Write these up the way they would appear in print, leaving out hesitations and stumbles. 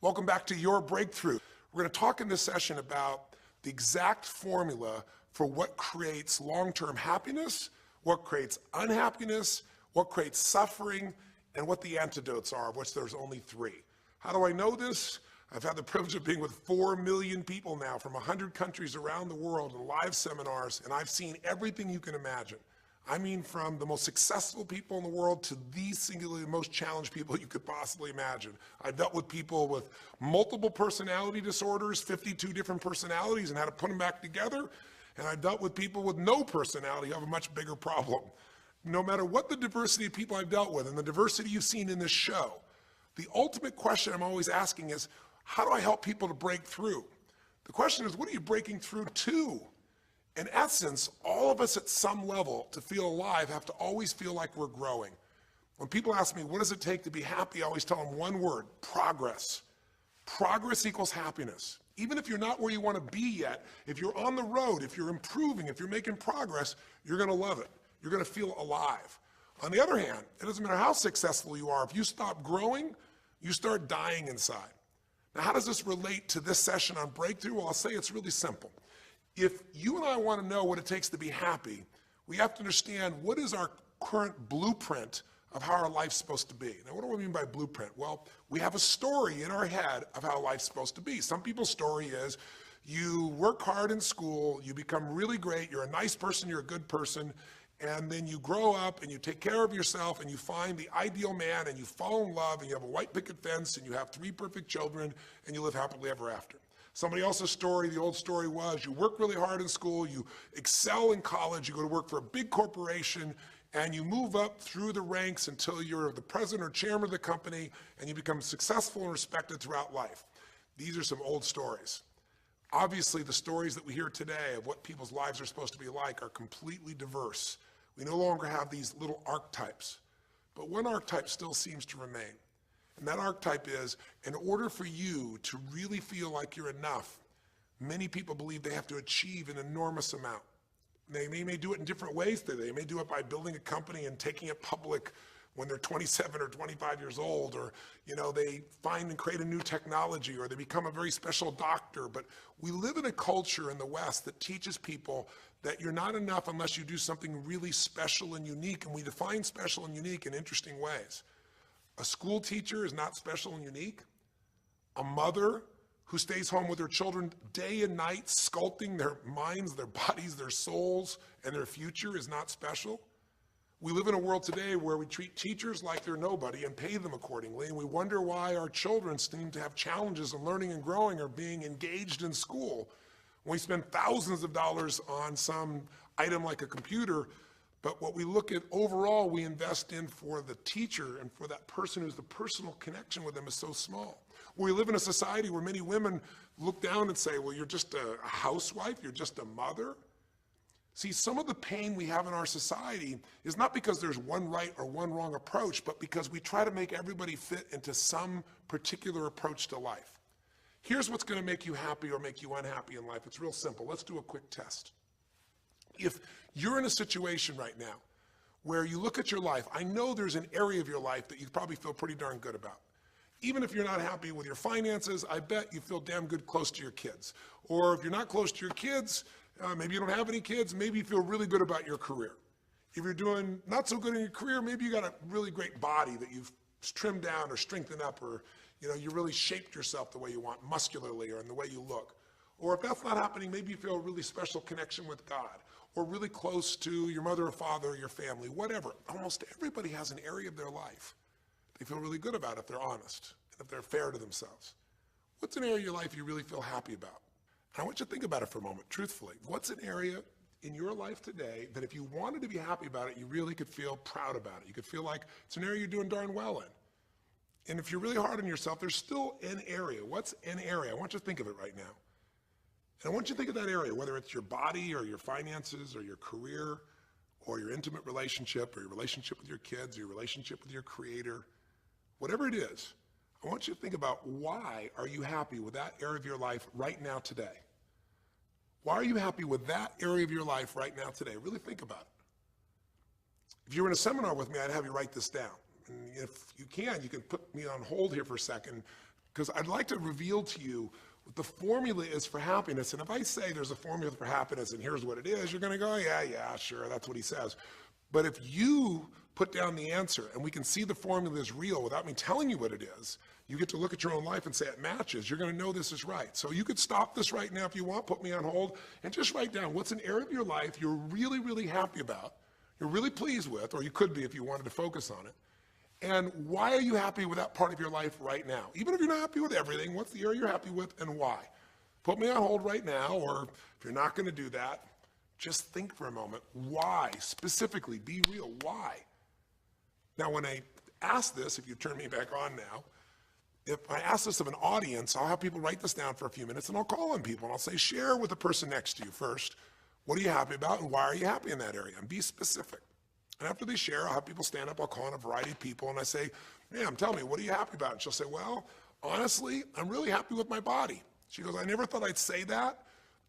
Welcome back to Your Breakthrough. We're going to talk in this session about the exact formula for what creates long-term happiness, what creates unhappiness, what creates suffering, and what the antidotes are, of which there's only 3. How do I know this? I've had the privilege of being with 4 million people now from 100 countries around the world in live seminars, and I've seen everything you can imagine. I mean, from the most successful people in the world to the singularly most challenged people you could possibly imagine. I've dealt with people with multiple personality disorders, 52 different personalities, and how to put them back together. And I've dealt with people with no personality who have a much bigger problem. No matter what the diversity of people I've dealt with and the diversity you've seen in this show, the ultimate question I'm always asking is, how do I help people to break through? The question is, what are you breaking through to? In essence, all of us at some level to feel alive have to always feel like we're growing. When people ask me, what does it take to be happy? I always tell them one word: progress. Progress equals happiness. Even if you're not where you want to be yet, if you're on the road, if you're improving, if you're making progress, you're going to love it. You're going to feel alive. On the other hand, it doesn't matter how successful you are. If you stop growing, you start dying inside. Now, how does this relate to this session on breakthrough? Well, I'll say it's really simple. If you and I want to know what it takes to be happy, we have to understand what is our current blueprint of how our life's supposed to be. Now, what do I mean by blueprint? Well, we have a story in our head of how life's supposed to be. Some people's story is you work hard in school, you become really great, you're a nice person, you're a good person, and then you grow up and you take care of yourself and you find the ideal man and you fall in love and you have a white picket fence and you have 3 perfect children and you live happily ever after. Somebody else's story, the old story was, you work really hard in school, you excel in college, you go to work for a big corporation, and you move up through the ranks until you're the president or chairman of the company, and you become successful and respected throughout life. These are some old stories. Obviously, the stories that we hear today of what people's lives are supposed to be like are completely diverse. We no longer have these little archetypes, but one archetype still seems to remain. And that archetype is, in order for you to really feel like you're enough, many people believe they have to achieve an enormous amount. They may do it in different ways today. They may do it by building a company and taking it public when they're 27 or 25 years old, or they find and create a new technology, or they become a very special doctor. But we live in a culture in the West that teaches people that you're not enough unless you do something really special and unique, and we define special and unique in interesting ways. A school teacher is not special and unique. A mother who stays home with her children day and night, sculpting their minds, their bodies, their souls, and their future is not special. We live in a world today where we treat teachers like they're nobody and pay them accordingly, and we wonder why our children seem to have challenges in learning and growing or being engaged in school. When we spend thousands of dollars on some item like a computer, but what we look at overall, we invest in for the teacher and for that person who's the personal connection with them is so small. We live in a society where many women look down and say, well, you're just a housewife, you're just a mother. See, some of the pain we have in our society is not because there's one right or one wrong approach, but because we try to make everybody fit into some particular approach to life. Here's what's going to make you happy or make you unhappy in life. It's real simple. Let's do a quick test. If you're in a situation right now where you look at your life, I know there's an area of your life that you probably feel pretty darn good about. Even if you're not happy with your finances, I bet you feel damn good close to your kids. Or if you're not close to your kids, maybe you don't have any kids, maybe you feel really good about your career. If you're doing not so good in your career, maybe you got a really great body that you've trimmed down or strengthened up, or you really shaped yourself the way you want, muscularly, or in the way you look. Or if that's not happening, maybe you feel a really special connection with God, or really close to your mother or father or your family, whatever. Almost everybody has an area of their life they feel really good about if they're honest and if they're fair to themselves. What's an area of your life you really feel happy about? And I want you to think about it for a moment, truthfully. What's an area in your life today that if you wanted to be happy about it, you really could feel proud about it? You could feel like it's an area you're doing darn well in. And if you're really hard on yourself, there's still an area. What's an area? I want you to think of it right now. And I want you to think of that area, whether it's your body or your finances or your career or your intimate relationship or your relationship with your kids or your relationship with your creator, whatever it is. I want you to think about, why are you happy with that area of your life right now today? Why are you happy with that area of your life right now today? Really think about it. If you were in a seminar with me, I'd have you write this down. And if you can put me on hold here for a second, Because I'd like to reveal to you what the formula is for happiness. And if I say there's a formula for happiness and here's what it is, you're going to go, yeah, sure, that's what he says. But if you put down the answer and we can see the formula is real without me telling you what it is, you get to look at your own life and say it matches. You're going to know this is right. So you could stop this right now if you want, put me on hold, and just write down what's an area of your life you're really, really happy about, you're really pleased with, or you could be if you wanted to focus on it. And why are you happy with that part of your life right now? Even if you're not happy with everything, what's the area you're happy with and why? Put me on hold right now, or if you're not going to do that, just think for a moment. Why? Specifically, be real. Why? Now, when I ask this, if you turn me back on now, if I ask this of an audience, I'll have people write this down for a few minutes, and I'll call on people, and I'll say, share with the person next to you first. What are you happy about, and why are you happy in that area? And be specific. And after they share, I'll have people stand up, I'll call on a variety of people, and I say, ma'am, tell me, what are you happy about? And she'll say, well, honestly, I'm really happy with my body. She goes, I never thought I'd say that,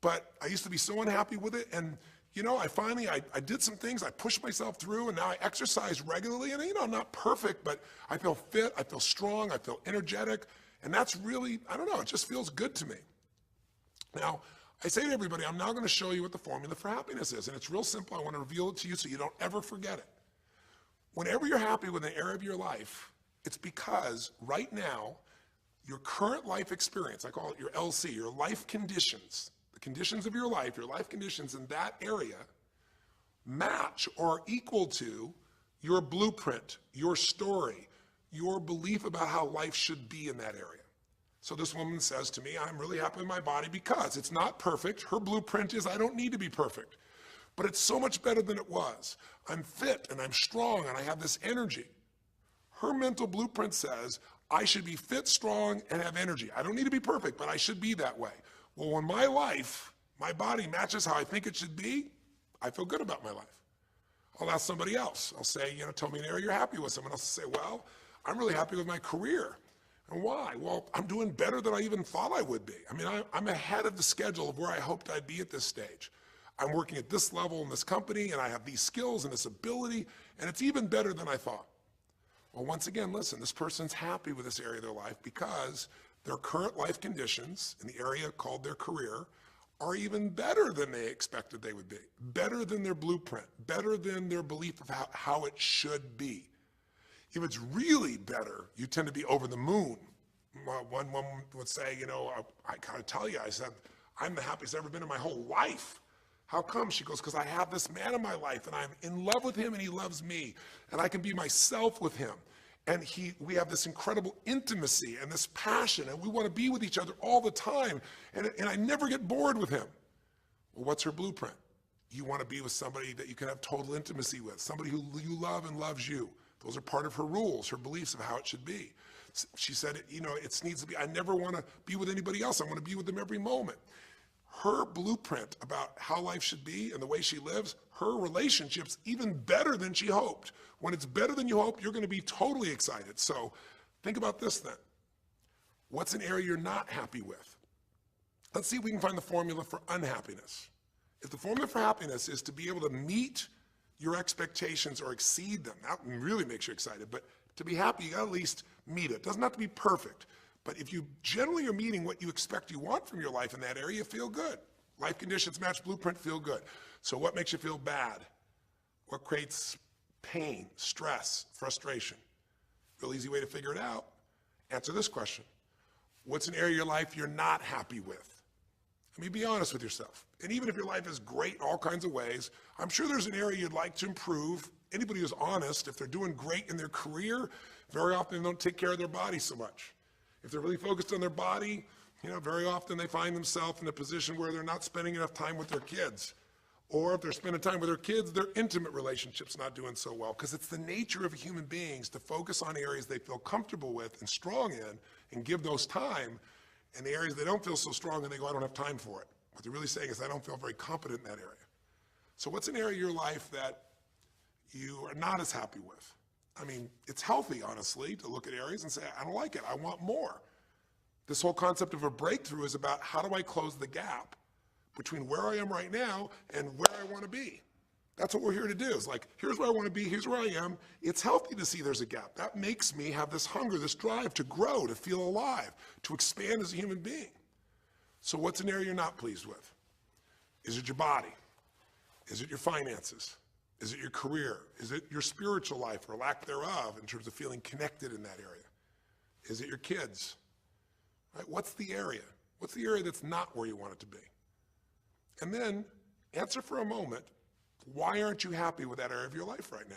but I used to be so unhappy with it, and you know, I did some things, I pushed myself through, and now I exercise regularly, and you know, I'm not perfect, but I feel fit, I feel strong, I feel energetic, and that's really, I don't know, it just feels good to me. Now, I say to everybody, I'm now going to show you what the formula for happiness is, and it's real simple. I want to reveal it to you so you don't ever forget it. Whenever you're happy with an area of your life, it's because right now, your current life experience, I call it your LC, your life conditions, the conditions of your life conditions in that area match or are equal to your blueprint, your story, your belief about how life should be in that area. So this woman says to me, I'm really happy with my body because it's not perfect. Her blueprint is I don't need to be perfect, but it's so much better than it was. I'm fit and I'm strong and I have this energy. Her mental blueprint says I should be fit, strong, and have energy. I don't need to be perfect, but I should be that way. Well, when my life, my body matches how I think it should be, I feel good about my life. I'll ask somebody else. I'll say, tell me an area you're happy with. Someone else will say, well, I'm really happy with my career. And why? Well, I'm doing better than I even thought I would be. I mean, I'm ahead of the schedule of where I hoped I'd be at this stage. I'm working at this level in this company, and I have these skills and this ability, and it's even better than I thought. Well, once again, listen, this person's happy with this area of their life because their current life conditions in the area called their career are even better than they expected they would be, better than their blueprint, better than their belief of how it should be. If it's really better, you tend to be over the moon. One woman would say, I gotta tell you, I said, I'm the happiest I've ever been in my whole life. How come? She goes, because I have this man in my life and I'm in love with him and he loves me and I can be myself with him. And we have this incredible intimacy and this passion and we want to be with each other all the time and I never get bored with him. Well, what's her blueprint? You want to be with somebody that you can have total intimacy with, somebody who you love and loves you. Those are part of her rules, her beliefs of how it should be. She said, it needs to be, I never want to be with anybody else. I want to be with them every moment. Her blueprint about how life should be and the way she lives, her relationship's even better than she hoped. When it's better than you hope, you're going to be totally excited. So think about this then. What's an area you're not happy with? Let's see if we can find the formula for unhappiness. If the formula for happiness is to be able to meet your expectations or exceed them, that really makes you excited, but to be happy, you gotta at least meet it. It doesn't have to be perfect, but if you generally are meeting what you expect you want from your life in that area, you feel good. Life conditions match blueprint, feel good. So what makes you feel bad? What creates pain, stress, frustration? Real easy way to figure it out. Answer this question. What's an area of your life you're not happy with? I mean, be honest with yourself. And even if your life is great in all kinds of ways, I'm sure there's an area you'd like to improve. Anybody who's honest, if they're doing great in their career, very often they don't take care of their body so much. If they're really focused on their body, very often they find themselves in a position where they're not spending enough time with their kids. Or if they're spending time with their kids, their intimate relationship's not doing so well. Because it's the nature of human beings to focus on areas they feel comfortable with and strong in and give those time. And the areas they don't feel so strong and they go, I don't have time for it. What they're really saying is I don't feel very competent in that area. So what's an area of your life that you are not as happy with? I mean, it's healthy, honestly, to look at areas and say, I don't like it, I want more. This whole concept of a breakthrough is about how do I close the gap between where I am right now and where I want to be. That's what we're here to do. Is like, here's where I want to be, here's where I am. It's healthy to see there's a gap. That makes me have this hunger, this drive to grow, to feel alive, to expand as a human being. So what's an area you're not pleased with? Is it your body? Is it your finances? Is it your career? Is it your spiritual life or lack thereof in terms of feeling connected in that area? Is it your kids? Right? What's the area? What's the area that's not where you want it to be? And then answer for a moment, why aren't you happy with that area of your life right now?